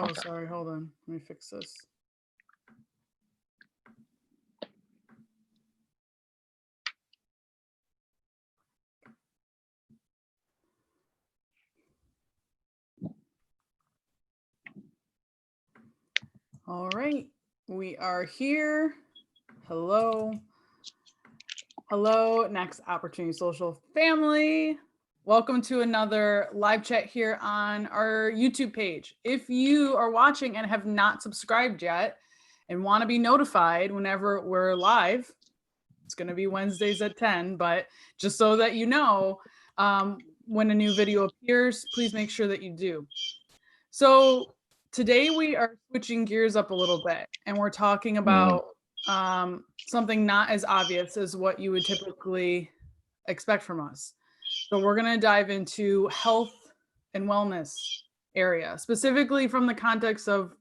Oh, sorry. Hold on. Let me fix this. All right. We are here. Hello. Hello, Next Opportunity Social family. Welcome to another live chat here on our YouTube page. If you are watching and have not subscribed yet and want to be notified whenever we're live, it's going to be Wednesdays at 10, but just so that you know, when a new video appears, please make sure that you do. So today we are switching gears up a little bit and we're talking about something not as obvious as what you would typically expect from us. So we're going to dive into health and wellness area, specifically from the context of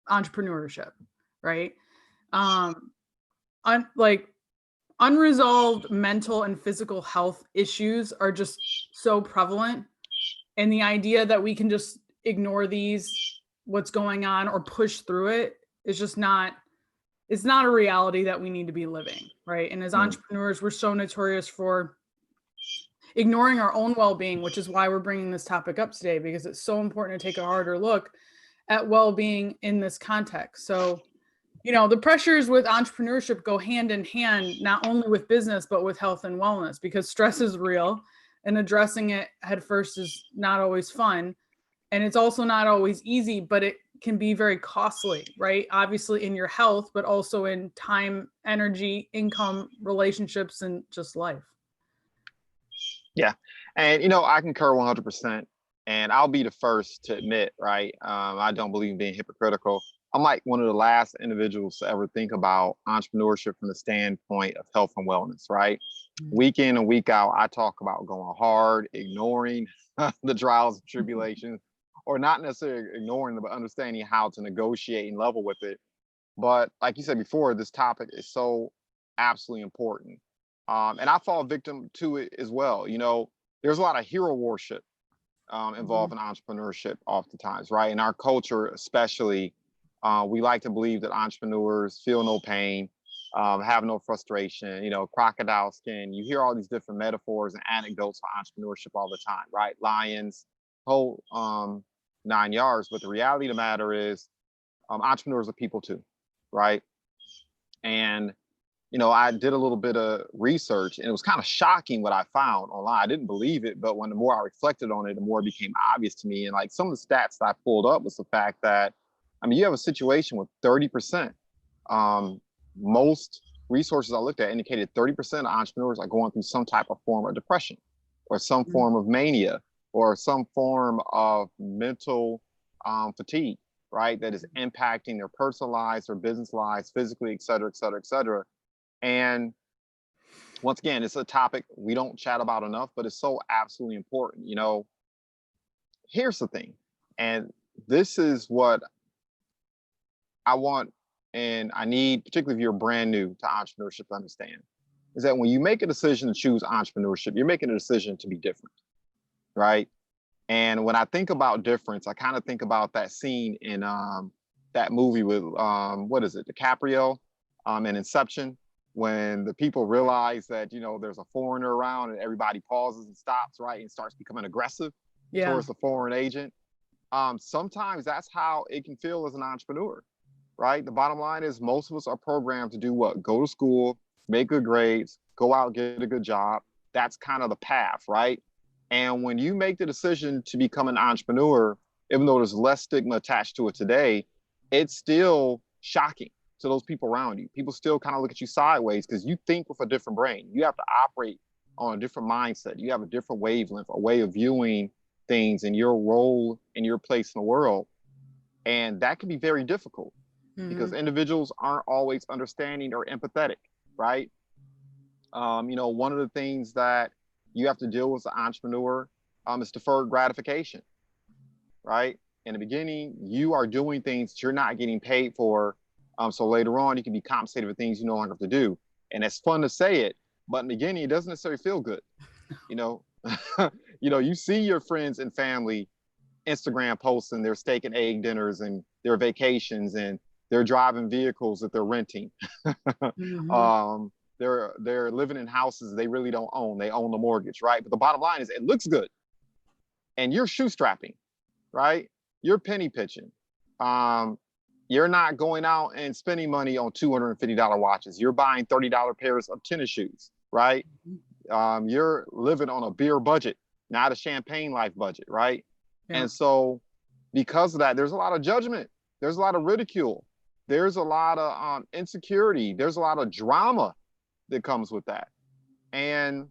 entrepreneurship, right? Unresolved mental and physical health issues are just so prevalent. And the idea that we can just ignore what's going on, or push through it is just not, it's not a reality that we need to be living, right? And as entrepreneurs, we're so notorious for ignoring our own well-being, which is why we're bringing this topic up today, because it's so important to take a harder look at well-being in this context. So, you know, the pressures with entrepreneurship go hand in hand, not only with business, but with health and wellness, because stress is real and addressing it head first is not always fun. And it's also not always easy, but it can be very costly, right? Obviously in your health, but also in time, energy, income, relationships, and just life. Yeah. And, you know, I concur 100%. And I'll be the first to admit, right? I don't believe in being hypocritical. I'm like one of the last individuals to ever think about entrepreneurship from the standpoint of health and wellness, right? Week in and week out, I talk about going hard, ignoring the trials and tribulations, or not necessarily ignoring them, but understanding how to negotiate and level with it. But like you said before, this topic is so absolutely important. And I fall victim to it as well. You know, there's a lot of hero worship involved in entrepreneurship oftentimes, right? In our culture, especially, we like to believe that entrepreneurs feel no pain, have no frustration, you know, crocodile skin. You hear all these different metaphors and anecdotes for entrepreneurship all the time, right? Lions, whole 9 yards. But the reality of the matter is entrepreneurs are people too, right? And, you know, I did a little bit of research and it was kind of shocking what I found online. I didn't believe it, but when the more I reflected on it, the more it became obvious to me. And like some of the stats that I pulled up was the fact that, I mean, you have a situation with 30%. Most resources I looked at indicated 30% of entrepreneurs are going through some type of form of depression or some form of mania or some form of mental fatigue, right? That is impacting their personal lives, their business lives, physically, et cetera, et cetera, et cetera. And once again, it's a topic we don't chat about enough, but it's so absolutely important. You know, here's the thing, and this is what I want, and I need, particularly if you're brand new to entrepreneurship, to understand, is that when you make a decision to choose entrepreneurship, you're making a decision to be different, right? And when I think about difference, I kind of think about that scene in that movie with, what is it, DiCaprio in Inception, when the people realize that, you know, there's a foreigner around and everybody pauses and stops, right? And starts becoming aggressive towards the foreign agent. Sometimes that's how it can feel as an entrepreneur, right? The bottom line is most of us are programmed to do what? Go to school, make good grades, go out, get a good job. That's kind of the path, right? And when you make the decision to become an entrepreneur, even though there's less stigma attached to it today, it's still shocking to those people around you. People still kind of look at you sideways because you think with a different brain. You have to operate on a different mindset. You have a different wavelength, a way of viewing things and your role and your place in the world. And that can be very difficult because individuals aren't always understanding or empathetic, right? You know, one of the things that you have to deal with as an entrepreneur is deferred gratification, right? In the beginning, you are doing things that you're not getting paid for. So later on, you can be compensated for things you no longer have to do. And it's fun to say it, but in the beginning, it doesn't necessarily feel good. You know, you know, you see your friends and family Instagram posts and their steak and egg dinners and their vacations and they're driving vehicles that they're renting. Mhm. They're living in houses they really don't own. They own the mortgage, right? But the bottom line is it looks good. And you're shoestrapping, right? You're penny pitching. Um, you're not going out and spending money on $250 watches. You're buying $30 pairs of tennis shoes, right? You're living on a beer budget, not a champagne life budget, right? Yeah. And so because of that, there's a lot of judgment. There's a lot of ridicule. There's a lot of insecurity. There's a lot of drama that comes with that. And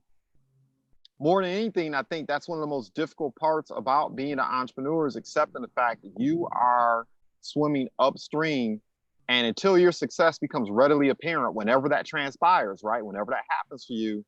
more than anything, I think that's one of the most difficult parts about being an entrepreneur is accepting the fact that you are swimming upstream. And until your success becomes readily apparent, whenever that transpires, right? Whenever that happens for you,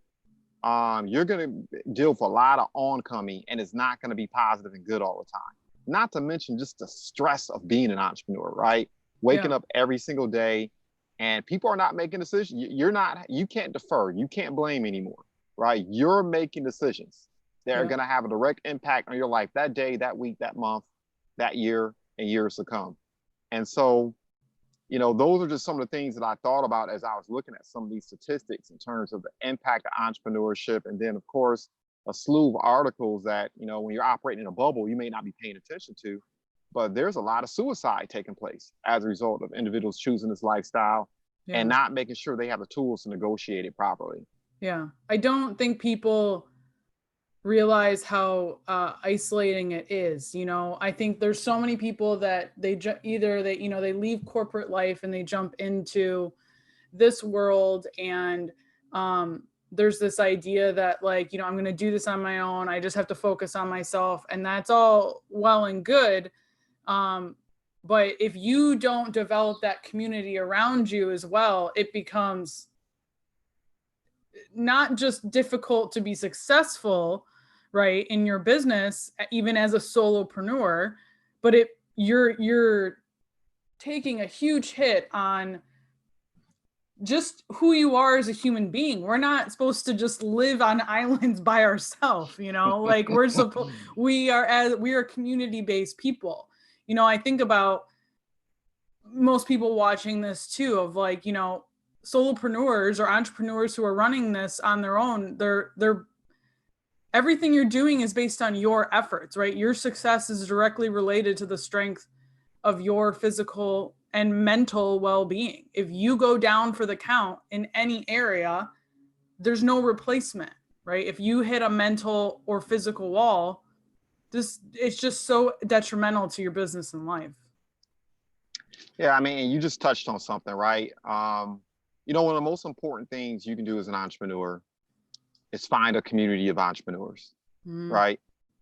you're going to deal with a lot of oncoming and it's not going to be positive and good all the time. Not to mention just the stress of being an entrepreneur, right? Waking Yeah. up every single day and people are not making decisions. You can't defer. You can't blame anymore, right? You're making decisions that are Yeah. going to have a direct impact on your life that day, that week, that month, that year, and years to come. And so, those are just some of the things that I thought about as I was looking at some of these statistics in terms of the impact of entrepreneurship. And then, of course, a slew of articles that, when you're operating in a bubble, you may not be paying attention to. But there's a lot of suicide taking place as a result of individuals choosing this lifestyle and Yeah. not making sure they have the tools to negotiate it properly. Yeah. I don't think people realize how isolating it is. I think there's so many people that either they leave corporate life and they jump into this world, and there's this idea that, like, I'm going to do this on my own. I just have to focus on myself, and that's all well and good. But if you don't develop that community around you as well, it becomes not just difficult to be successful, right, in your business, even as a solopreneur, but you're taking a huge hit on just who you are as a human being. We're not supposed to just live on islands by ourselves, like we are community-based people. I think about most people watching this too, of like, solopreneurs or entrepreneurs who are running this on their own. They're everything you're doing is based on your efforts, right? Your success is directly related to the strength of your physical and mental well-being. If you go down for the count in any area, there's no replacement, right? If you hit a mental or physical wall, it's just so detrimental to your business and life. Yeah, I mean, you just touched on something, right? One of the most important things you can do as an entrepreneur is find a community of entrepreneurs, right?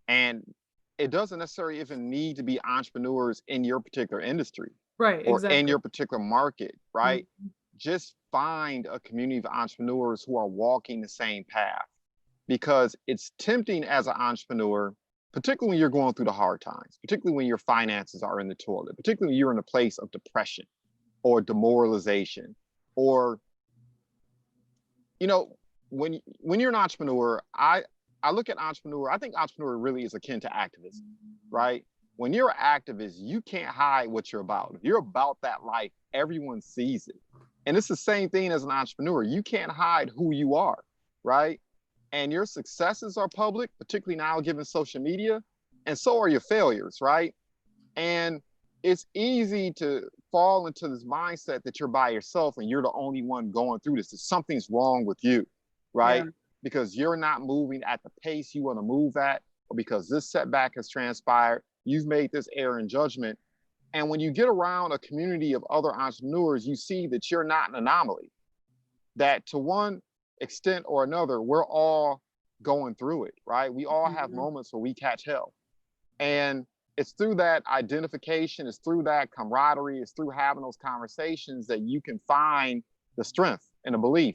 And it doesn't necessarily even need to be entrepreneurs in your particular industry, Right, or exactly. in your particular market, right? Just find a community of entrepreneurs who are walking the same path, because it's tempting as an entrepreneur, particularly when you're going through the hard times, particularly when your finances are in the toilet, particularly when you're in a place of depression or demoralization, or when you're an entrepreneur, I look at entrepreneur, I think entrepreneur really is akin to activism, right? When you're an activist, you can't hide what you're about. If you're about that life, everyone sees it. And it's the same thing as an entrepreneur. You can't hide who you are, right? And your successes are public, particularly now given social media, and so are your failures, right? And it's easy to fall into this mindset that you're by yourself and you're the only one going through this, that something's wrong with you, right? Yeah. Because you're not moving at the pace you want to move at, or because this setback has transpired, you've made this error in judgment. And when you get around a community of other entrepreneurs, you see that you're not an anomaly, that to one extent or another, we're all going through it, right? We all have moments where we catch hell. And it's through that identification, it's through that camaraderie, it's through having those conversations that you can find the strength and the belief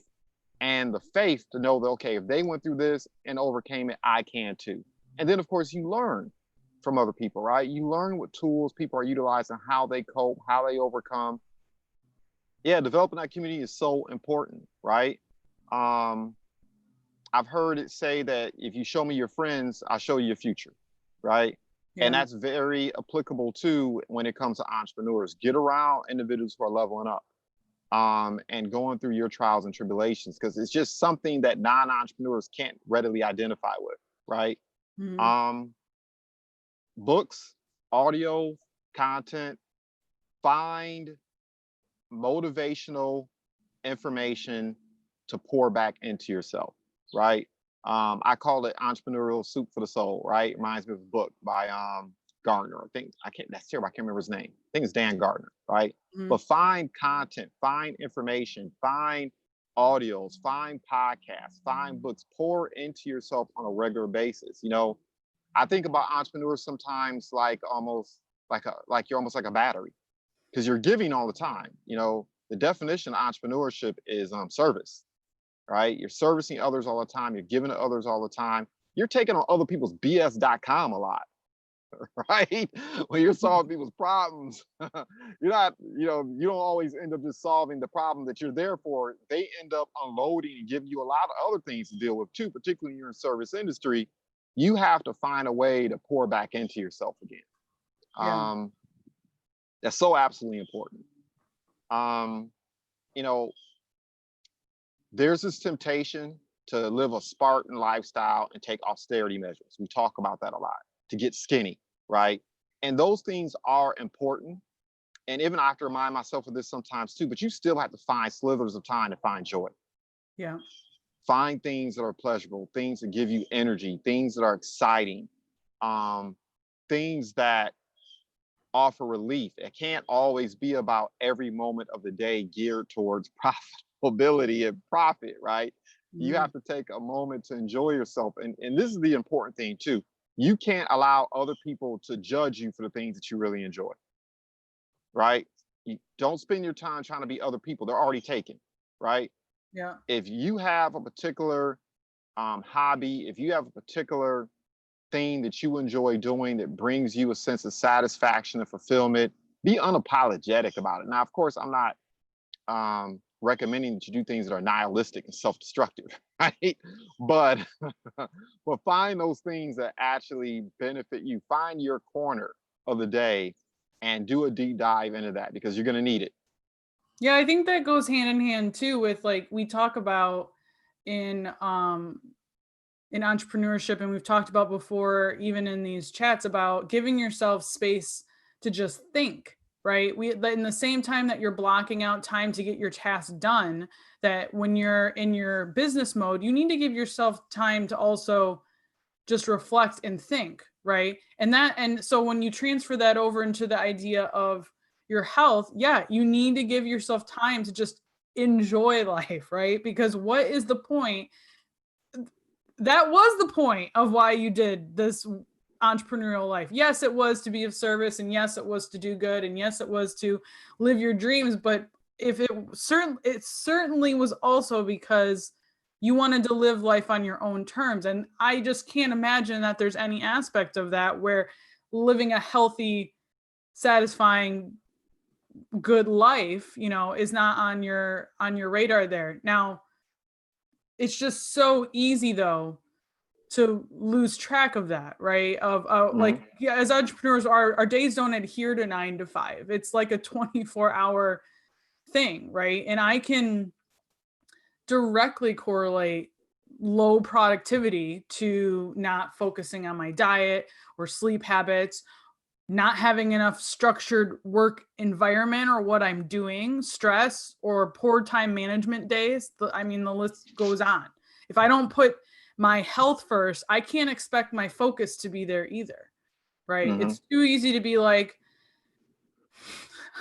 and the faith to know that, okay, if they went through this and overcame it, I can too. And then, of course, you learn from other people, right? You learn what tools people are utilizing, how they cope, how they overcome. Yeah, developing that community is so important, right? I've heard it say that if you show me your friends, I'll show you your future, right? And Yeah. that's very applicable too when it comes to entrepreneurs. Get around individuals who are leveling up, and going through your trials and tribulations, because it's just something that non-entrepreneurs can't readily identify with, right? Mhm. Um, Books, audio, content, find motivational information to pour back into yourself, right? I call it entrepreneurial soup for the soul, right? Reminds me of a book by Gardner. I think I can't. That's terrible. I can't remember his name. I think it's Dan Gardner, right? Mhm. But find content, find information, find audios, find podcasts, find books. Pour into yourself on a regular basis. I think about entrepreneurs sometimes like almost like you're almost like a battery, because you're giving all the time. The definition of entrepreneurship is service, right? You're servicing others all the time. You're giving to others all the time. You're taking on other people's BS.com a lot, right? When you're solving people's problems, you're not, you don't always end up just solving the problem that you're there for. They end up unloading and giving you a lot of other things to deal with too, particularly when you're in service industry. You have to find a way to pour back into yourself again. Yeah. Um, that's so absolutely important. Um, you know, there's this temptation to live a Spartan lifestyle and take austerity measures. We talk about that a lot, to get skinny, right? And those things are important. And even I have to remind myself of this sometimes too, but you still have to find slithers of time to find joy. Yeah. Find things that are pleasurable, things that give you energy, things that are exciting, um, things that offer relief. It can't always be about every moment of the day geared towards profitability and profit, right? You Mhm. have to take a moment to enjoy yourself. And this is the important thing too. You can't allow other people to judge you for the things that you really enjoy, right? You don't spend your time trying to be other people. They're already taken, right? Yeah. If you have a particular hobby, if you have a particular thing that you enjoy doing that brings you a sense of satisfaction and fulfillment, be unapologetic about it. Now, of course, I'm not recommending that you do things that are nihilistic and self-destructive, right? But but find those things that actually benefit you. Find your corner of the day and do a deep dive into that, because you're going to need it. Yeah, I think that goes hand in hand too with like we talk about in in entrepreneurship, and we've talked about before even in these chats about giving yourself space to just think, right? We in the same time that you're blocking out time to get your task done, that when you're in your business mode, you need to give yourself time to also just reflect and think, right? And so when you transfer that over into the idea of your health, yeah, you need to give yourself time to just enjoy life, right? Because what is the point? That was the point of why you did this entrepreneurial life. Yes, it was to be of service, and yes, it was to do good, and yes, it was to live your dreams, but if it certainly was also because you wanted to live life on your own terms. And I just can't imagine that there's any aspect of that where living a healthy, satisfying, good life, is not on your radar there. Now, it's just so easy though to lose track of that, right? Of like, Mhm. yeah, as entrepreneurs, our days don't adhere to 9 to 5. It's like a 24-hour thing, right? And I can directly correlate low productivity to not focusing on my diet or sleep habits, not having enough structured work environment or what I'm doing, stress or poor time management days. I mean, the list goes on. If I don't put my health first, I can't expect my focus to be there either. Right. Mhm. It's too easy to be like,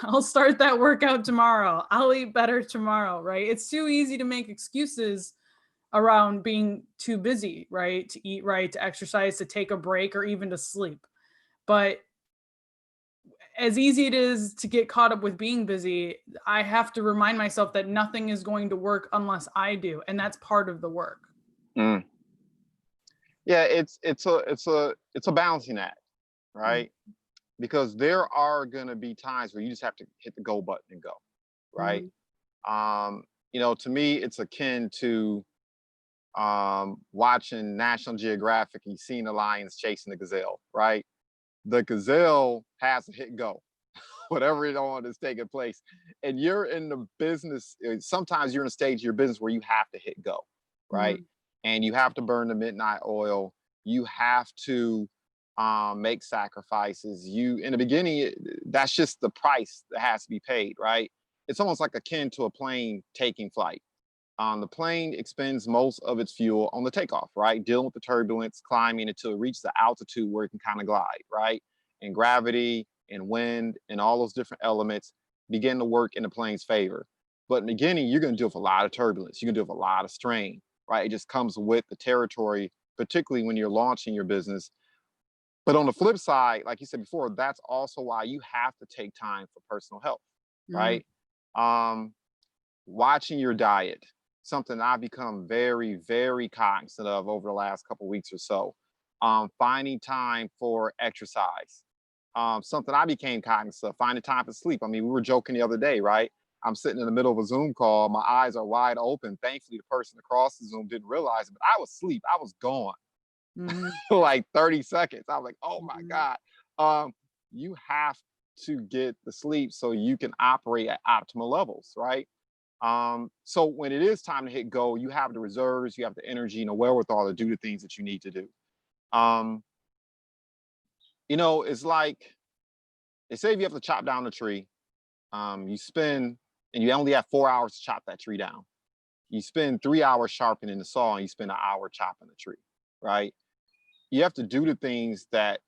I'll start that workout tomorrow. I'll eat better tomorrow. Right. It's too easy to make excuses around being too busy, right? To eat right, to exercise, to take a break, or even to sleep. But as easy it is to get caught up with being busy, I have to remind myself that nothing is going to work unless I do, and that's part of the work. Mm. Yeah, it's a balancing act, Mm, right? Because there are going to be times where you just have to hit the go button and go, right? mhm. Um, to me, it's akin to watching National Geographic and seeing the lions chasing the gazelle, right? the gazelle has to hit go, whatever it on is taking place. And you're in the business, sometimes you're in a stage of your business where you have to hit go, right? Mhm. And you have to burn the midnight oil. You have to make sacrifices. You, in the beginning, that's just the price that has to be paid, right? It's almost like akin to a plane taking flight. The plane expends most of its fuel on the takeoff, right? Dealing with the turbulence, climbing until it reaches the altitude where it can kind of glide, right? And gravity and wind and all those different elements begin to work in the plane's favor. But in the beginning, you're going to deal with a lot of turbulence. You're going to deal with a lot of strain, right? It just comes with the territory, particularly when you're launching your business. But on the flip side, like you said before, that's also why you have to take time for personal health, Mhm. right? Um, Watching your diet, something I've become very, very cognizant of over the last couple of weeks or so. Finding time for exercise, something I became cognizant of. Finding time for sleep. I mean, we were joking the other day, right? I'm sitting in the middle of a Zoom call, my eyes are wide open. Thankfully, the person across the Zoom didn't realize it, but I was asleep. I was gone Mhm. for like 30 seconds. I was like, oh my Mhm. God. Um, you have to get the sleep so you can operate at optimal levels, right? So when it is time to hit go, you have the reserves, you have the energy and the wherewithal to do the things that you need to do. Um, it's like they say if you have to chop down a tree, you spend and you only have 4 hours to chop that tree down. You spend 3 hours sharpening the saw and you spend an hour chopping the tree, right? You have to do the things that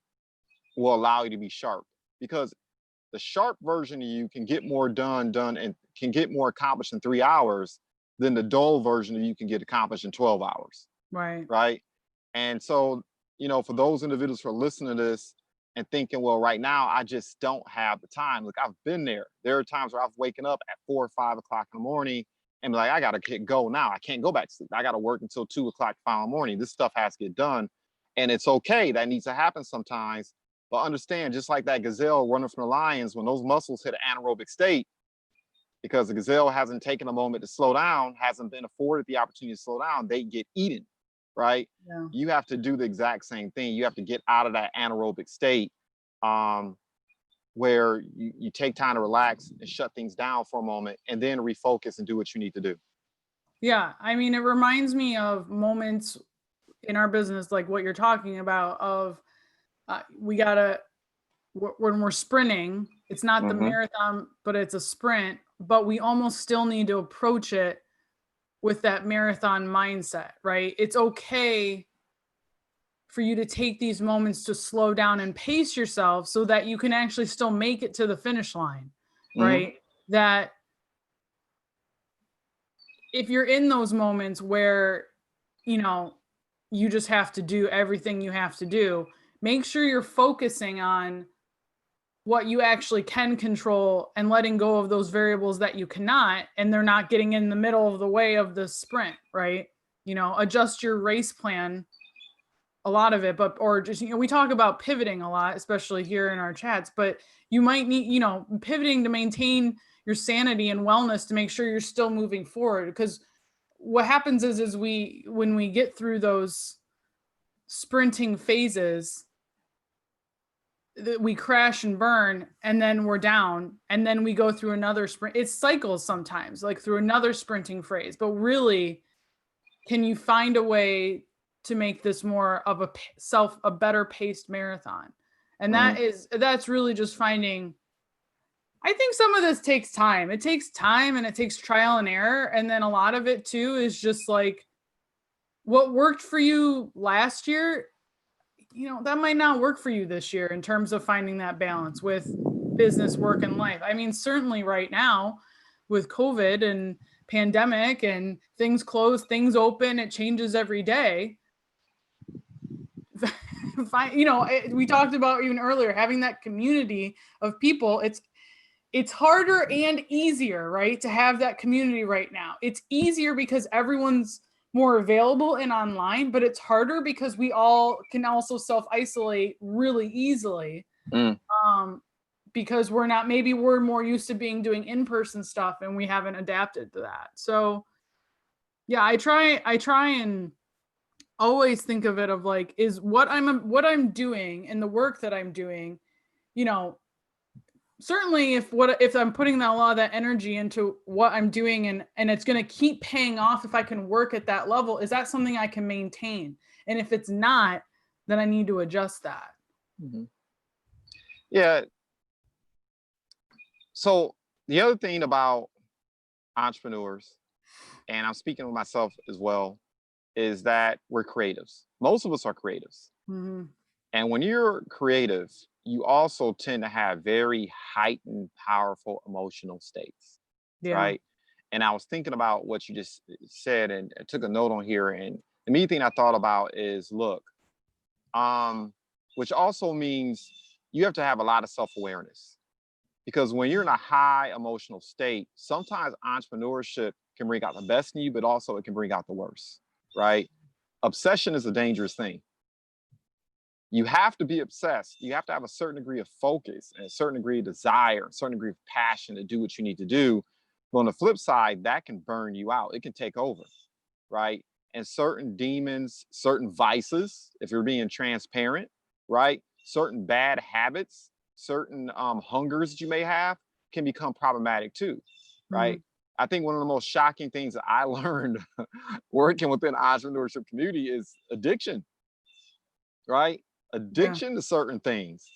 will allow you to be sharp because the sharp version of you can get more done and can get more accomplished in 3 hours than the dull version of you can get accomplished in 12 hours, Right. right? And so, for those individuals who are listening to this and thinking, well, right now I just don't have the time. Look, I've been there. There are times where I've waken up at 4 or 5 o'clock in the morning and be like, I gotta get go now. I can't go back to sleep. I gotta work until 2 o'clock the following morning. This stuff has to get done. And it's okay. That needs to happen sometimes. But understand, just like that gazelle running from the lions, when those muscles hit an anaerobic state, because the gazelle hasn't taken a moment to slow down, hasn't been afforded the opportunity to slow down, they get eaten, right? Yeah. You have to do the exact same thing. You have to get out of that anaerobic state um, where you take time to relax and shut things down for a moment and then refocus and do what you need to do. Yeah. I mean, it reminds me of moments in our business, like what you're talking about, of we gotta when we're sprinting, it's not the Mm-hmm. marathon, but it's a sprint, but we almost still need to approach it with that marathon mindset, right? It's okay for you to take these moments to slow down and pace yourself so that you can actually still make it to the finish line, Mm-hmm. right? That if you're in those moments where, you know, you just have to do everything you have to do, make sure you're focusing on what you actually can control and letting go of those variables that you cannot, and they're not getting in the middle of the way of the sprint, right? Adjust your race plan, a lot of it, but or just, we talk about pivoting a lot, especially here in our chats, but you might need, pivoting to maintain your sanity and wellness to make sure you're still moving forward. Because what happens is when we get through those sprinting phases, we crash and burn, and then we're down, and then we go through another sprint. It cycles sometimes, like through another sprinting phase. But really, can you find a way to make this more of a better paced marathon? And Mm-hmm. that's really just finding. I think some of this takes time. It takes time and it takes trial and error, and then a lot of it too is just like what worked for you last year, that might not work for you this year in terms of finding that balance with business, work, and life. I mean, certainly right now with COVID and pandemic and things closed, things open, it changes every day. We talked about even earlier, having that community of people. It's harder and easier, right, to have that community right now. It's easier because everyone's more available and online, but it's harder because we all can also self-isolate really easily, Mm. because we're more used to doing in-person stuff and we haven't adapted to that. So yeah, I try and always think of it of like, is what I'm doing and the work that I'm doing, you know, certainly if I'm putting that a lot of that energy into what I'm doing and it's going to keep paying off if I can work at that level, is that something I can maintain? And if it's not, then I need to adjust that. Mhm. Yeah. So the other thing about entrepreneurs, and I'm speaking with myself as well, is that we're creatives. Most of us are creatives. Hmm. And when you're creative, you also tend to have very heightened, powerful emotional states, Yeah. right? And I was thinking about what you just said and I took a note on here. And the main thing I thought about is look, um, which also means you have to have a lot of self-awareness. Because when you're in a high emotional state, sometimes entrepreneurship can bring out the best in you, but also it can bring out the worst, right? Obsession is a dangerous thing. You have to be obsessed. You have to have a certain degree of focus and a certain degree of desire, a certain degree of passion to do what you need to do. But on the flip side, that can burn you out. It can take over, right? And certain demons, certain vices, if you're being transparent, right? Certain bad habits, certain hungers that you may have can become problematic too, Hmm. right? I think one of the most shocking things that I learned working within the entrepreneurship community is addiction, right? Yeah. Addiction to certain things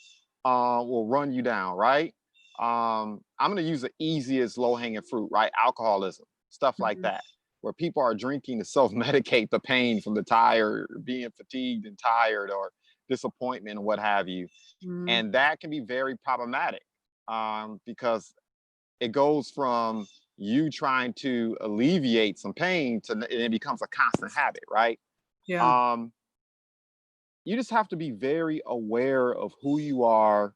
will run you down, right? I'm going to use the easiest low hanging fruit, right? Alcoholism, stuff like Hmm. that, where people are drinking to self medicate the pain from the tired, being fatigued and tired, or disappointment, and what have you. Hmm. And that can be very problematic because it goes from you trying to alleviate some pain to it becomes a constant habit, right? Yeah. Um, you just have to be very aware of who you are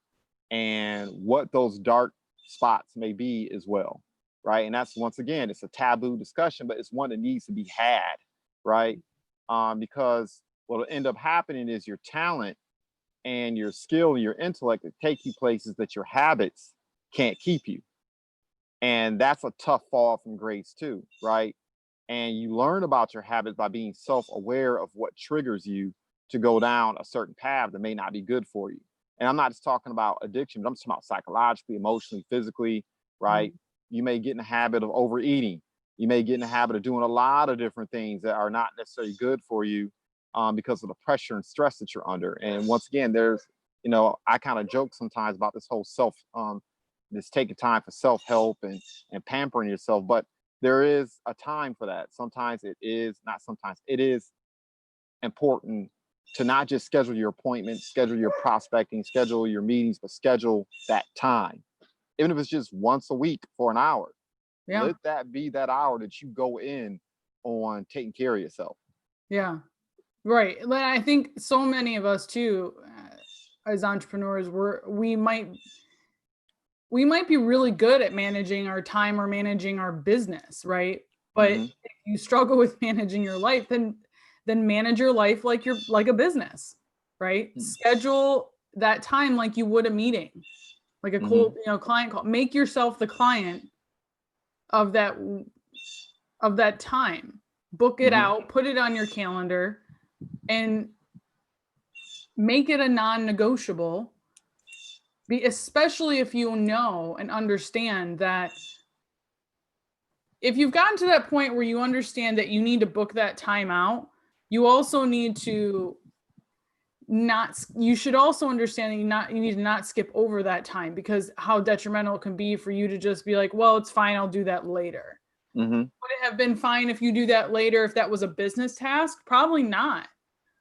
and what those dark spots may be as well, right? And that's once again, it's a taboo discussion, but it's one that needs to be had, right? Because what'll end up happening is your talent and your skill and your intellect that take you places that your habits can't keep you, and that's a tough fall from grace too, right? And you learn about your habits by being self-aware of what triggers you to go down a certain path that may not be good for you. And I'm not just talking about addiction, but I'm just talking about psychologically, emotionally, physically, right? Hmm. You may get in the habit of overeating. You may get in the habit of doing a lot of different things that are not necessarily good for you because of the pressure and stress that you're under. And once again, I kind of joke sometimes about this whole this taking time for self-help and pampering yourself, but there is a time for that. Sometimes it is not sometimes it is important to not just schedule your appointments, schedule your prospecting, schedule your meetings, but schedule that time. Even if it's just once a week for an hour, Yeah. let that be that hour that you go in on taking care of yourself. Yeah. Right. Like, I think so many of us too, as entrepreneurs, we might be really good at managing our time or managing our business, right? But Hmm. if you struggle with managing your life, then manage your life like you're like a business, right? Schedule that time like you would a meeting, like a Hmm. client call. Make yourself the client of that time. Book it Hmm. out, put it on your calendar, and make it a non-negotiable. Especially if you know and understand that if you've gotten to that point where you understand that you need to book that time out, you also need to not you should also understand that you need to not skip over that time, because how detrimental it can be for you to just be like, well, it's fine, I'll do that later. Hmm. Would it have been fine if you do that later if that was a business task? Probably not.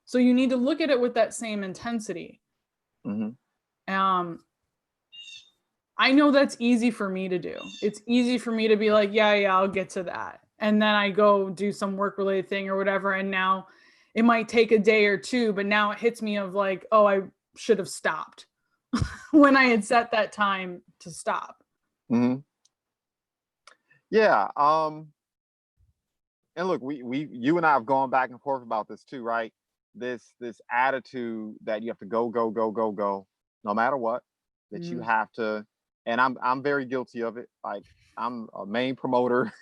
So you need to look at it with that same intensity. Hmm. um I know that's easy for me to do. It's easy for me to be like, yeah, yeah, I'll get to that. And then I go do some work related thing or whatever. And now it might take a day or two, but now it hits me of like, oh, I should have stopped when I had set that time to stop. Hmm. Yeah. And look, you and I have gone back and forth about this too, right? This attitude that you have to go, go, go, go, go, no matter what, that you Mm, have to, and I'm very guilty of it. Like I'm a main promoter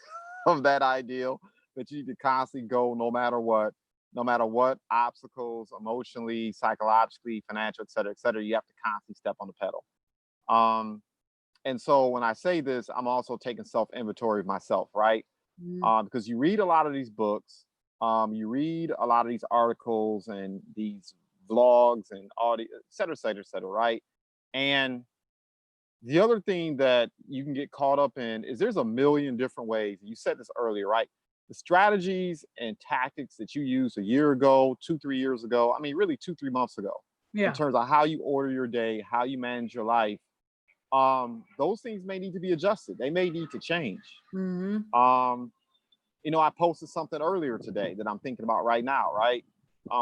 of that ideal that you need to constantly go no matter what. no matter what obstacles, emotionally, psychologically, financial, et cetera, you have to constantly step on the pedal. Um, and so when I say this, I'm also taking self inventory of myself, right? Mhm. Because you read a lot of these books, you read a lot of these articles and these vlogs and audio, et cetera, right? And the other thing that you can get caught up in is there's a million different ways. You said this earlier, right? The strategies and tactics that you used a year ago, 2, 3 years ago, I mean, really 2, 3 months ago, in Yeah. terms of how you order your day, how you manage your life, those things may need to be adjusted. They may need to change. Mhm. Um, I posted something earlier today that I'm thinking about right now, right?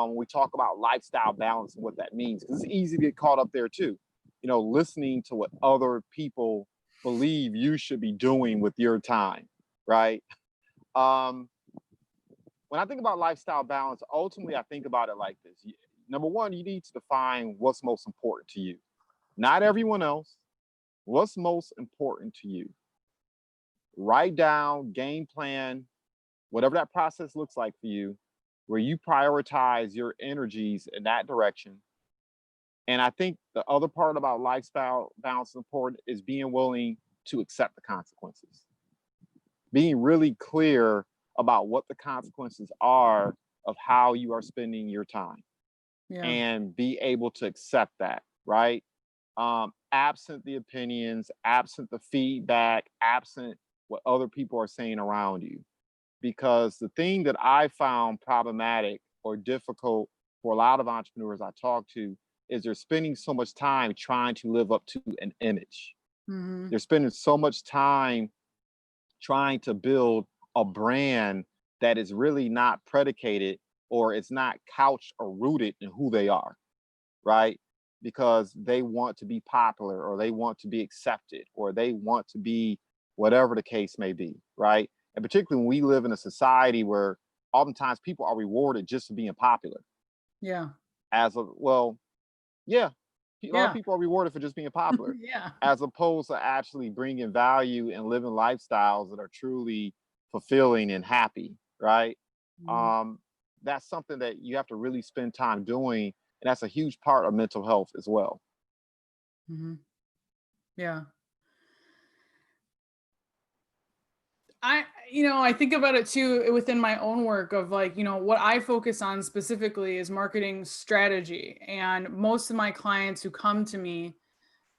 We talk about lifestyle balance and what that means, because it's easy to get caught up there too. Listening to what other people believe you should be doing with your time, right? Um, when I think about lifestyle balance, ultimately I think about it like this. Number one, you need to define what's most important to you, not everyone else. What's most important to you? Write down, game plan, whatever that process looks like for you, where you prioritize your energies in that direction. And I think the other part about lifestyle balance important is being willing to accept the consequences, being really clear about what the consequences are of how you are spending your time, Yeah. and be able to accept that, right? Absent the opinions, absent the feedback, absent what other people are saying around you. Because the thing that I found problematic or difficult for a lot of entrepreneurs I talk to is they're spending so much time trying to live up to an image. Mhm. They're spending so much time trying to build a brand that is really not predicated, or it's not couched or rooted in who they are, right? Because they want to be popular, or they want to be accepted, or they want to be whatever the case may be, right? And particularly when we live in a society where oftentimes people are rewarded just for being popular. Yeah. As a well, yeah, a lot of Yeah. people are rewarded for just being popular, Yeah. as opposed to actually bringing value and living lifestyles that are truly fulfilling and happy, right? Mhm. Um, that's something that you have to really spend time doing, and that's a huge part of mental health as well. Mhm. Yeah. I think about it too within my own work of like, what I focus on specifically is marketing strategy. And most of my clients who come to me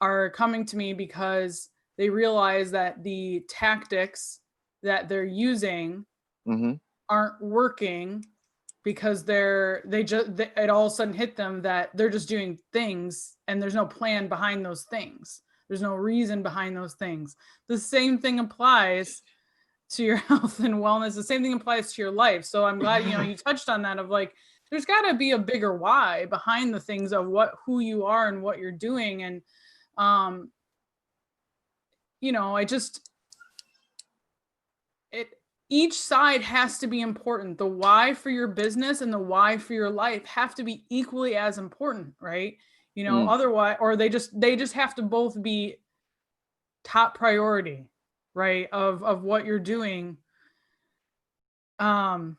are coming to me because they realize that the tactics that they're using Hmm. aren't working because it all of a sudden hit them that they're just doing things and there's no plan behind those things. There's no reason behind those things. The same thing applies to your health and wellness. The same thing applies to your life. So I'm glad, you touched on that of like, there's got to be a bigger why behind the things of who you are and what you're doing. And, um, I just, it, each side has to be important. The why for your business and the why for your life have to be equally as important, right? Mm, Otherwise, or they just have to both be top priority, right? Of what you're doing. Um,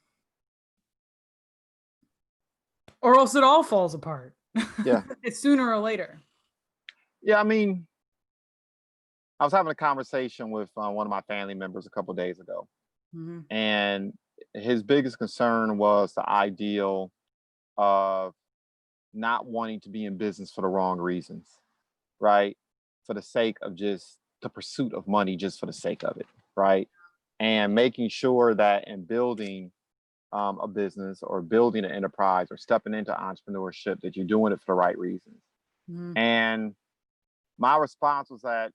or else it all falls apart. yeah. It's sooner or later. Yeah. I mean, I was having a conversation with one of my family members a couple days ago, Mhm. and his biggest concern was the ideal of not wanting to be in business for the wrong reasons, right? For the sake of just the pursuit of money, just for the sake of it, right? And making sure that in building a business, or building an enterprise, or stepping into entrepreneurship, that you're doing it for the right reasons. Mhm. And my response was that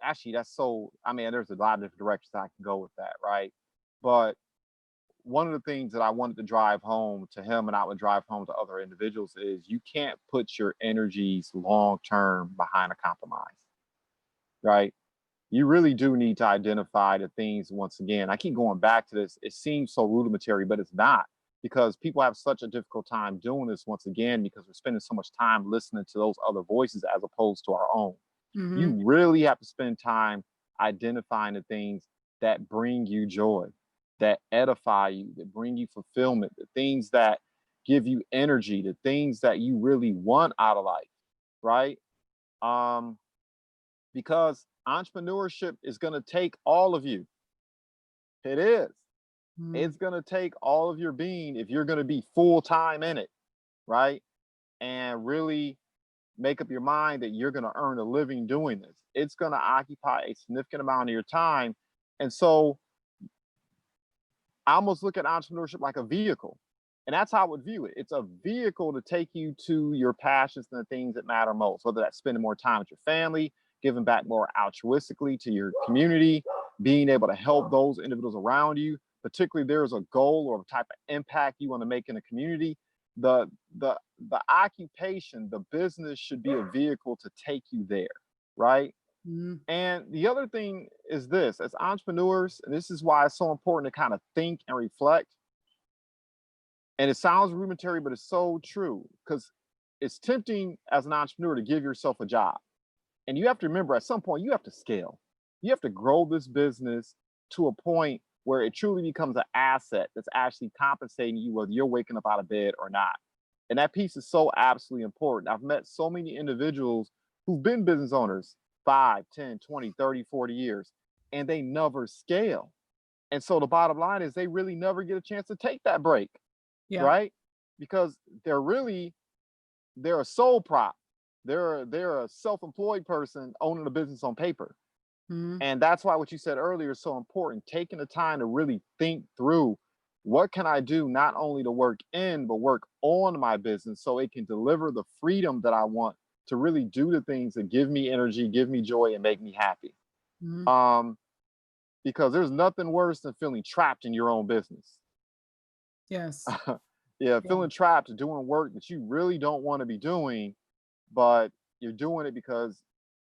actually, that's so, I mean, there's a lot of different directions I can go with that, right? But one of the things that I wanted to drive home to him, and I would drive home to other individuals, is you can't put your energies long term behind a compromise, right? You really do need to identify the things. Once again, I keep going back to this. It seems so rudimentary, but it's not, because people have such a difficult time doing this, once again, because we're spending so much time listening to those other voices as opposed to our own. Mhm. You really have to spend time identifying the things that bring you joy. that edify you, that bring you fulfillment, the things that give you energy, the things that you really want out of life, right? Um, because entrepreneurship is going to take all of you. It is. Mm, It's going to take all of your being if you're going to be full time in it, right? And really make up your mind that you're going to earn a living doing this. It's going to occupy a significant amount of your time. And so I almost look at entrepreneurship like a vehicle. And that's how I would view it. It's a vehicle to take you to your passions and the things that matter most, whether that's spending more time with your family, giving back more altruistically to your community, being able to help those individuals around you, particularly there's a goal or a type of impact you want to make in the community. The the occupation, the business should be a vehicle to take you there, right? mm, And the other thing is this, as entrepreneurs, and this is why it's so important to kind of think and reflect. And it sounds rudimentary, but it's so true because it's tempting as an entrepreneur to give yourself a job. And you have to remember at some point, you have to scale. You have to grow this business to a point where it truly becomes an asset that's actually compensating you whether you're waking up out of bed or not. And that piece is so absolutely important. I've met so many individuals who've been business owners 5, 10, 20, 30, 40 years, and they never scale. And so the bottom line is they really never get a chance to take that break, yeah. right? Because they're a sole prop. They're a self-employed person owning a business on paper. Mm, And that's why what you said earlier is so important. Taking the time to really think through what can I do not only to work in, but work on my business so it can deliver the freedom that I want to really do the things that give me energy, give me joy, and make me happy. mm, Um, because there's nothing worse than feeling trapped in your own business. yes. Yeah, Yeah. feeling trapped doing work that you really don't want to be doing, but you're doing it because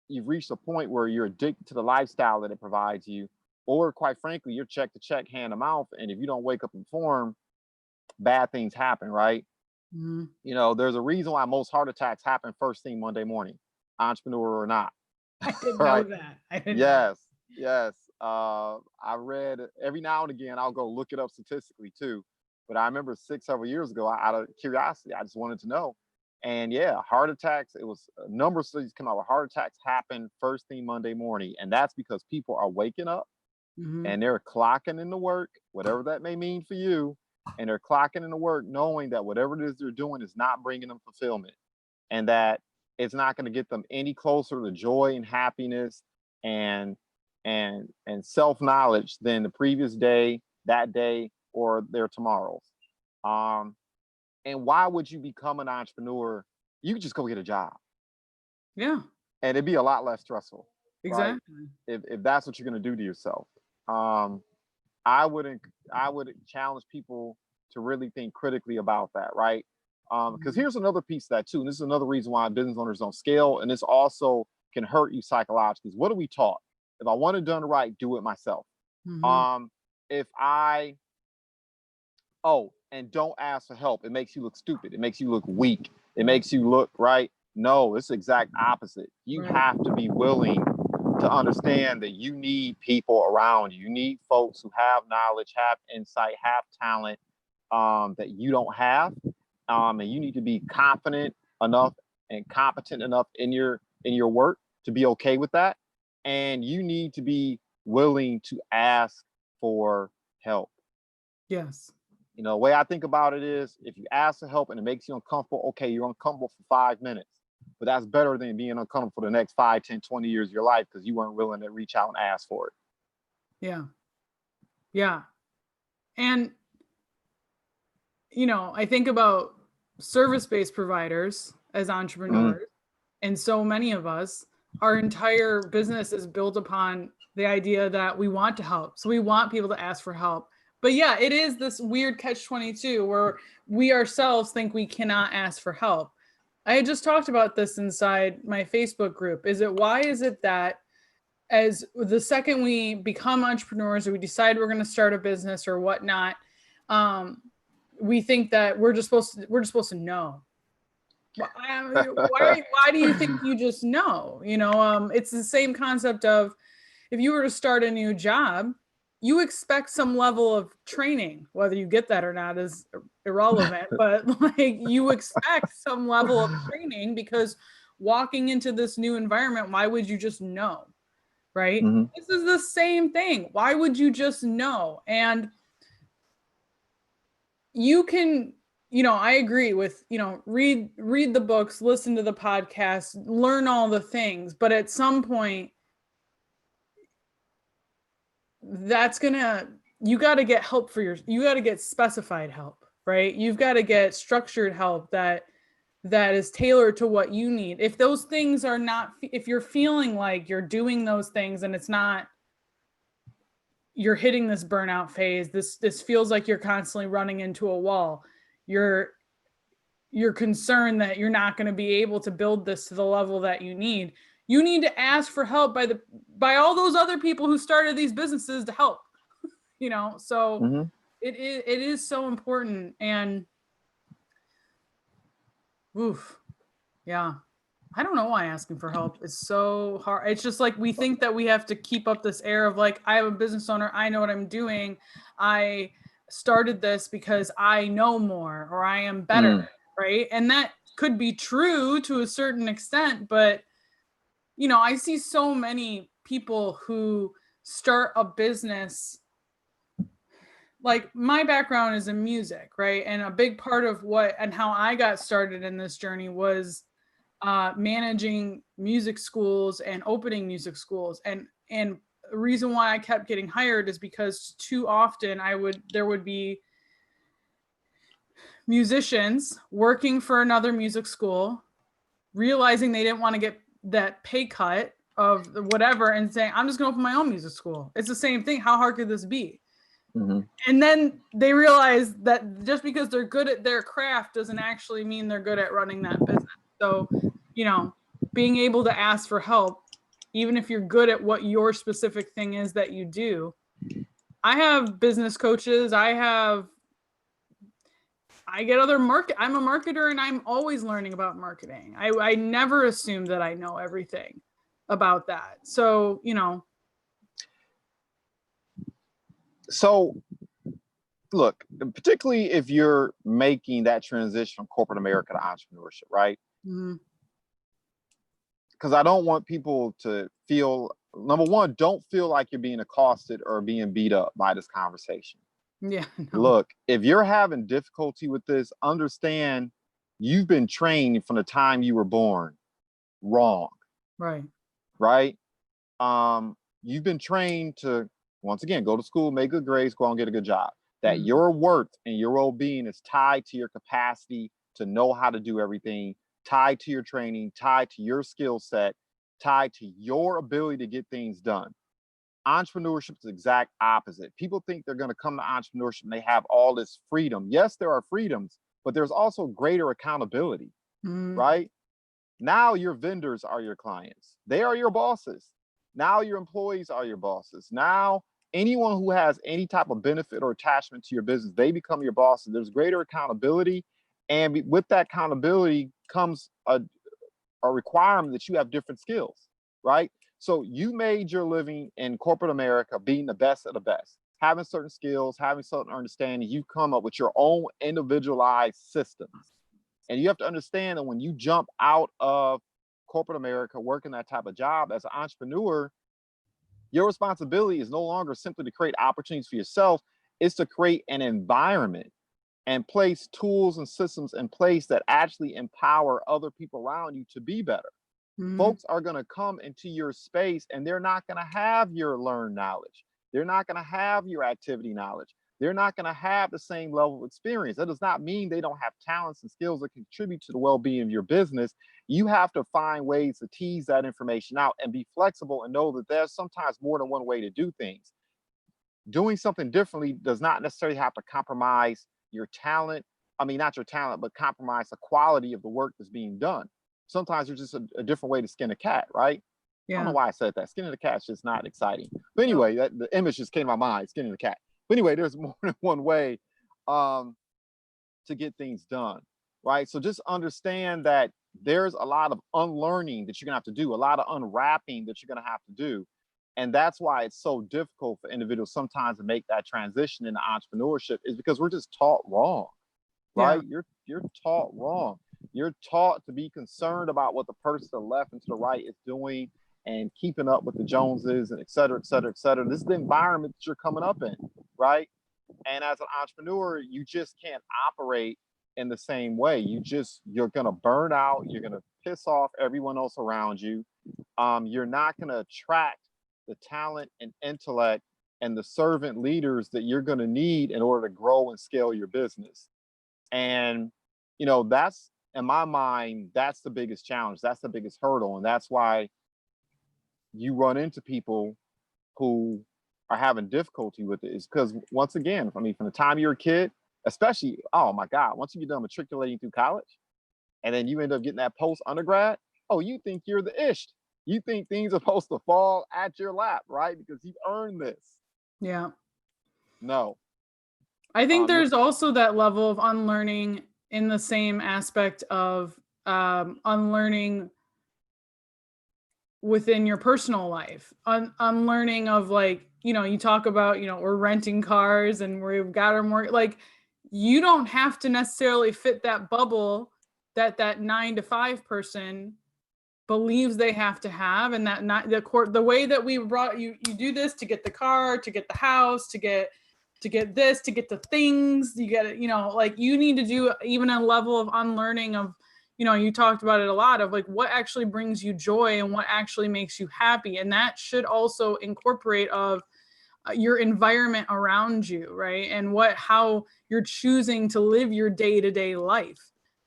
you've reached a point where you're addicted to the lifestyle that it provides you, or quite frankly, you're check to check, hand to mouth, and if you don't wake up and perform, bad things happen, right? Mm, You know, there's a reason why most heart attacks happen first thing Monday morning, entrepreneur or not, I didn't know right? that. I didn't know. Yes, yes. I read every now and again. I'll go look it up statistically too. But I remember several years ago, out of curiosity, I just wanted to know. And yeah, heart attacks. It was a number of studies come out where heart attacks happen first thing Monday morning, and that's because people are waking up Mhm. and they're clocking into work, whatever that may mean for you, and they're clocking into work knowing that whatever it is they're doing is not bringing them fulfillment, and that it's not going to get them any closer to joy and happiness and and self knowledge than the previous day, that day, or their tomorrows. Um, and why would you become an entrepreneur? You could just go get a job, Yeah, and it'd be a lot less stressful, right? exactly. If that's what you're going to do to yourself. Um, I would I would challenge people to really think critically about that, right? Because Mhm. here's another piece of that too, and this is another reason why business owners don't scale, and this also can hurt you psychologically. Is what are we taught? If I want it done right, do it myself. Mhm. Um, if I Oh, and don't ask for help. It makes you look stupid. It makes you look weak. It Yep. makes you look right. No, it's the exact opposite. You Right. have to be willing to understand that you need people around you. You need folks who have knowledge, have insight, have talent that you don't have, and you need to be confident enough and competent enough in your work to be okay with that. And you need to be willing to ask for help. Yes. You know, the way I think about it is if you ask for help and it makes you uncomfortable, okay, you're uncomfortable for 5 minutes. But that's better than being uncomfortable for the next 5, 10, 20 years of your life because you weren't willing to reach out and ask for it. Yeah. Yeah. And, I think about service-based providers as Mm, entrepreneurs, and so many of us, our entire business is built upon the idea that we want to help. So we want people to ask for help. But yeah, it is this weird catch-22 where we ourselves think we cannot ask for help. I had just talked about this inside my Facebook group. Why is it that as the second we become entrepreneurs or we decide we're going to start a business or whatnot, um, we think that we're just supposed to know. Why do you think you just know? It's the same concept of if you were to start a new job, you expect some level of training. Whether you get that or not is irrelevant, but like you expect some level of training, because walking into this new environment, why would you just know? Right? Mm-hmm. This is the same thing. Why would you just know? And you can, I agree with, read the books, listen to the podcast, learn all the things, but at some point you got to get help you got to get specified help, right? You've got to get structured help that is tailored to what you need. If those things are not, if you're feeling like you're doing those things and it's not, you're hitting this burnout phase, this feels like you're constantly running into a wall, you're concerned that you're not going to be able to build this to the level that you need to ask for help by all those other people who started these businesses to help. So Mm-hmm. it is so important. And oof, yeah, I don't know why asking for help is so hard. It's just like we think that we have to keep up this air of like, I am a business owner, I know what I'm doing, I started this because I know more or I am better, right? And that could be true to a certain extent, but I see so many people who start a business. Like my background is in music, right? And a big part of how I got started in this journey was managing music schools and opening music schools. And the reason why I kept getting hired is because too often there would be musicians working for another music school, realizing they didn't want to get that pay cut of whatever and saying, I'm just going to open my own music school. It's the same thing. How hard could this be? Mm-hmm. And then they realize that just because they're good at their craft doesn't actually mean they're good at running that business. So, being able to ask for help, even if you're good at what your specific thing is that you do. I have business coaches. I get other I'm a marketer and I'm always learning about marketing. I never assume that I know everything about that. So, So look, particularly if you're making that transition from corporate America to entrepreneurship, right? mm-hmm. Because I don't want people to feel, number one, don't feel like you're being accosted or being beat up by this conversation. Yeah. No. Look, if you're having difficulty with this, understand you've been trained from the time you were born wrong. Right. Right? You've been trained to, once again, go to school, make good grades, go out and get a good job. That your worth and your well-being is tied to your capacity to know how to do everything, tied to your training, tied to your skill set, tied to your ability to get things done. Entrepreneurship is the exact opposite. People think they're going to come to entrepreneurship and they have all this freedom. Yes, there are freedoms, but there's also greater accountability, right? Now your vendors are your clients. They are your bosses. Now your employees are your bosses. Now anyone who has any type of benefit or attachment to your business, they become your bosses. There's greater accountability. And with that accountability comes a requirement that you have different skills, right? So you made your living in corporate America being the best of the best, having certain skills, having certain understanding. You come up with your own individualized systems. And you have to understand that when you jump out of corporate America, working that type of job as an entrepreneur, your responsibility is no longer simply to create opportunities for yourself. It's to create an environment and place tools and systems in place that actually empower other people around you to be better. Folks are going to come into your space and they're not going to have your learned knowledge. They're not going to have your activity knowledge. They're not going to have the same level of experience. That does not mean they don't have talents and skills that contribute to the well-being of your business. You have to find ways to tease that information out and be flexible and know that there's sometimes more than one way to do things. Doing something differently does not necessarily have to compromise your talent. I mean, not your talent, but compromise the quality of the work that's being done. Sometimes there's just a different way to skin a cat, right? Yeah. I don't know why I said that. Skinning the cat's just not exciting. But anyway, the image just came to my mind, skinning the cat. But anyway, there's more than one way to get things done, right? So just understand that there's a lot of unlearning that you're gonna have to do, a lot of unwrapping that you're gonna have to do. And that's why it's so difficult for individuals sometimes to make that transition into entrepreneurship, is because we're just taught wrong, right? Yeah. You're taught wrong. You're taught to be concerned about what the person to the left and to the right is doing and keeping up with the Joneses and et cetera, et cetera, et cetera. This is the environment that you're coming up in, right? And as an entrepreneur, you just can't operate in the same way. You're gonna burn out. You're gonna piss off everyone else around you. You're not gonna attract the talent and intellect and the servant leaders that you're gonna need in order to grow and scale your business. And that's, in my mind, that's the biggest challenge. That's the biggest hurdle, and that's why you run into people who are having difficulty with it, is because, once again, I mean, from the time you're a kid, especially, oh my God, once you get done matriculating through college and then you end up getting that post undergrad, oh, you think you're the ish. You think things are supposed to fall at your lap, right? Because you've earned this. Yeah. No. I think You're there's also that level of unlearning in the same aspect of unlearning within your personal life, unlearning of, like, you talk about, we're renting cars and we've got our more, like, you don't have to necessarily fit that bubble that 9 to 5 person believes they have to have, and that not the way that we brought you do this to get the car, to get the house, to get this, to get the things, you get it, like, you need to do even a level of unlearning of, you talked about it a lot, of like what actually brings you joy and what actually makes you happy. And that should also incorporate of your environment around you, right? And how you're choosing to live your day-to-day life.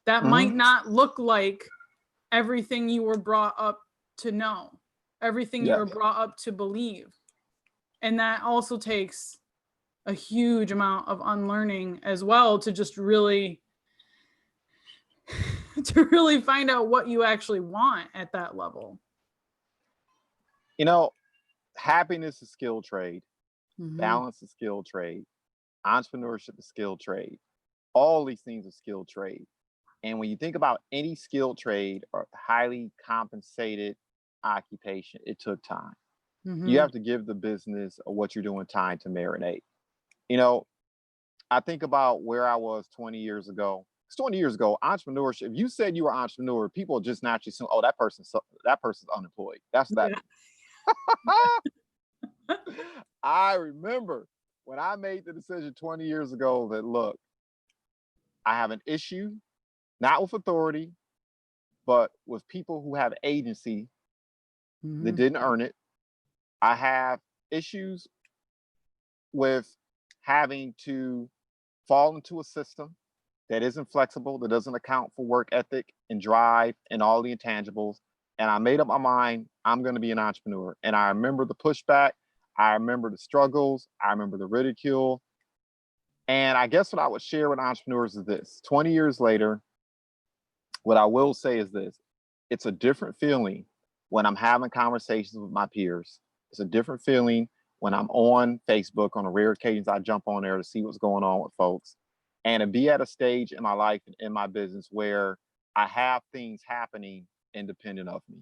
That might not look like everything you were brought up to know, everything you were brought up to believe. And that also takes a huge amount of unlearning as well, to just really find out what you actually want at that level. Happiness is skill trade, Mm-hmm. balance is skill trade, entrepreneurship is skill trade. All these things are skill trade. And when you think about any skilled trade or highly compensated occupation, it took time. Mm-hmm. You have to give the business or what you're doing time to marinate. I think about where I was 20 years ago. 20 years ago, entrepreneurship, if you said you were an entrepreneur, people just naturally assume, oh, that person's unemployed. That's that. Yeah. I remember when I made the decision 20 years ago that, look, I have an issue, not with authority, but with people who have agency that didn't earn it. I have issues with having to fall into a system that isn't flexible, that doesn't account for work ethic and drive and all the intangibles. And I made up my mind, I'm going to be an entrepreneur. And I remember the pushback. I remember the struggles. I remember the ridicule. And I guess what I would share with entrepreneurs is this: 20 years later, what I will say is this: it's a different feeling when I'm having conversations with my peers. It's a different feeling when I'm on Facebook. On the rare occasions I jump on there to see what's going on with folks, and to be at a stage in my life and in my business where I have things happening independent of me,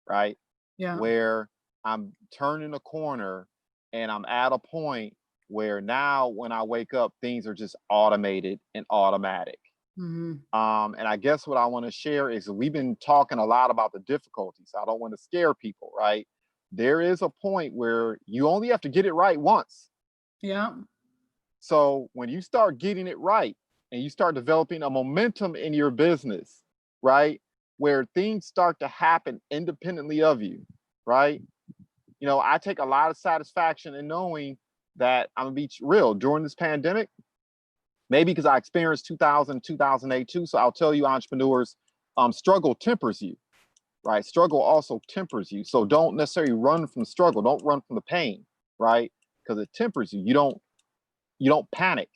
right? Yeah. Where I'm turning a corner and I'm at a point where now when I wake up, things are just automated and automatic. Mm-hmm. And I guess what I want to share is that we've been talking a lot about the difficulties. I don't want to scare people, right? There is a point where you only have to get it right once. Yeah. So when you start getting it right and you start developing a momentum in your business, right, where things start to happen independently of you, right? I take a lot of satisfaction in knowing that, I'm gonna be real, during this pandemic, maybe because I experienced 2000, 2008 too. So I'll tell you, entrepreneurs, struggle tempers you, right? Struggle also tempers you. So don't necessarily run from the struggle. Don't run from the pain, right? Because it tempers you. You don't panic.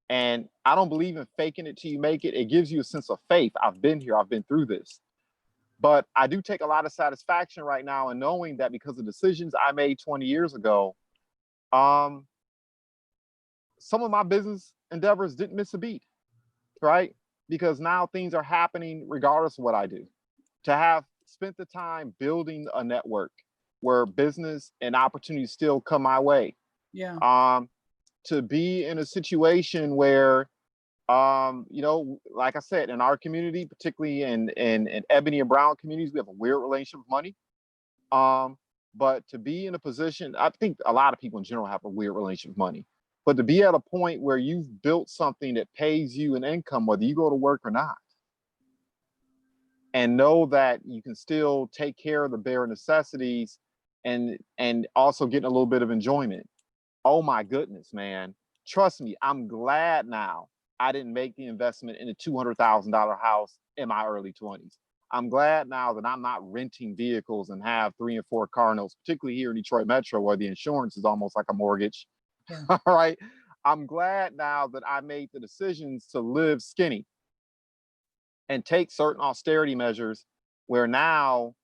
And I don't believe in faking it till you make it. It gives you a sense of faith. I've been here. I've been through this. But I do take a lot of satisfaction right now in knowing that because of decisions I made 20 years ago, some of my business endeavors didn't miss a beat, right? Because now things are happening regardless of what I do. To have spent the time building a network, where business and opportunities still come my way. Yeah. To be in a situation where, you know, like I said, in our community, particularly in Ebony and Brown communities, we have a weird relationship with money. But to be in a position, I think a lot of people in general have a weird relationship with money. But to be at a point where you've built something that pays you an income, whether you go to work or not, and know that you can still take care of the bare necessities and also getting a little bit of enjoyment. Oh my goodness, man. Trust me, I'm glad now I didn't make the investment in a $200,000 house in my early 20s. I'm glad now that I'm not renting vehicles and have 3 and 4 car notes, particularly here in Detroit Metro, where the insurance is almost like a mortgage. Yeah. All right. I'm glad now that I made the decisions to live skinny and take certain austerity measures where now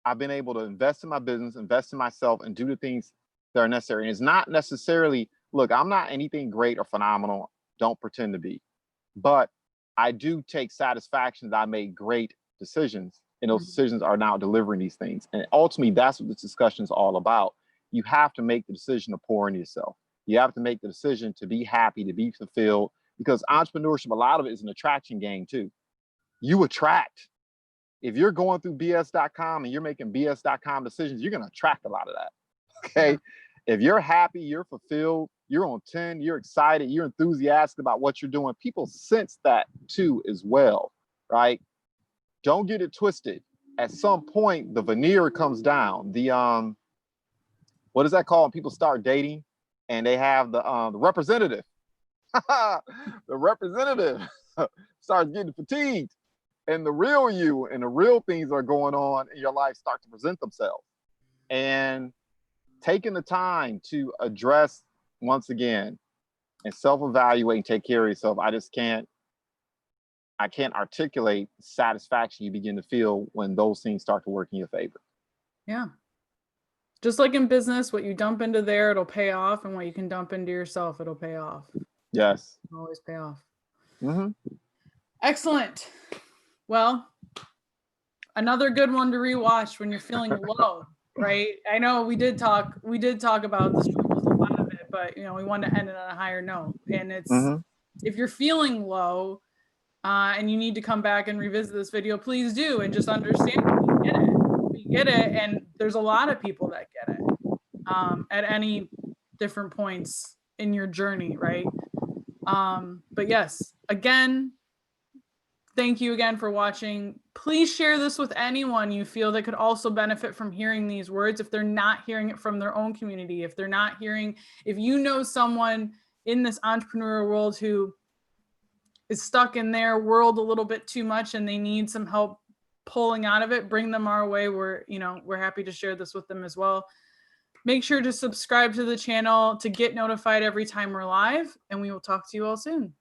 I've been able to invest in my business, invest in myself, and do the things that are necessary. And it's not necessarily, look, I'm not anything great or phenomenal. Don't pretend to be. But I do take satisfaction that I made great decisions, and those decisions are now delivering these things. And ultimately, that's what this discussion is all about. You have to make the decision to pour into yourself. You have to make the decision to be happy, to be fulfilled, because entrepreneurship, a lot of it is an attraction game too. You attract. If you're going through BS.com and you're making BS.com decisions, you're going to attract a lot of that. Okay. Yeah. If you're happy, you're fulfilled, you're on 10, you're excited, you're enthusiastic about what you're doing, people sense that too as well, right? Don't get it twisted. At some point, the veneer comes down. The what is that called when people start dating and they have the representative? The representative starts getting fatigued, and the real you and the real things that are going on in your life start to present themselves. And taking the time to address, once again, and self-evaluate and take care of yourself, I can't articulate the satisfaction you begin to feel when those things start to work in your favor. Yeah. Just like in business, what you dump into there, it'll pay off. And what you can dump into yourself, it'll pay off. Yes. It'll always pay off. Mm-hmm. Excellent. Well, another good one to rewatch when you're feeling low, right? I know we did talk about the struggles, a lot of it, but you know, we wanted to end it on a higher note. And it's, if you're feeling low, and you need to come back and revisit this video, please do, and just understand we get it. We get it, and there's a lot of people that get it at any different points in your journey, right? But yes, again, thank you again for watching. Please share this with anyone you feel that could also benefit from hearing these words if they're not hearing it from their own community, if you know someone in this entrepreneurial world who is stuck in their world a little bit too much and they need some help pulling out of it, bring them our way. We're happy to share this with them as well. Make sure to subscribe to the channel to get notified every time we're live, and we will talk to you all soon.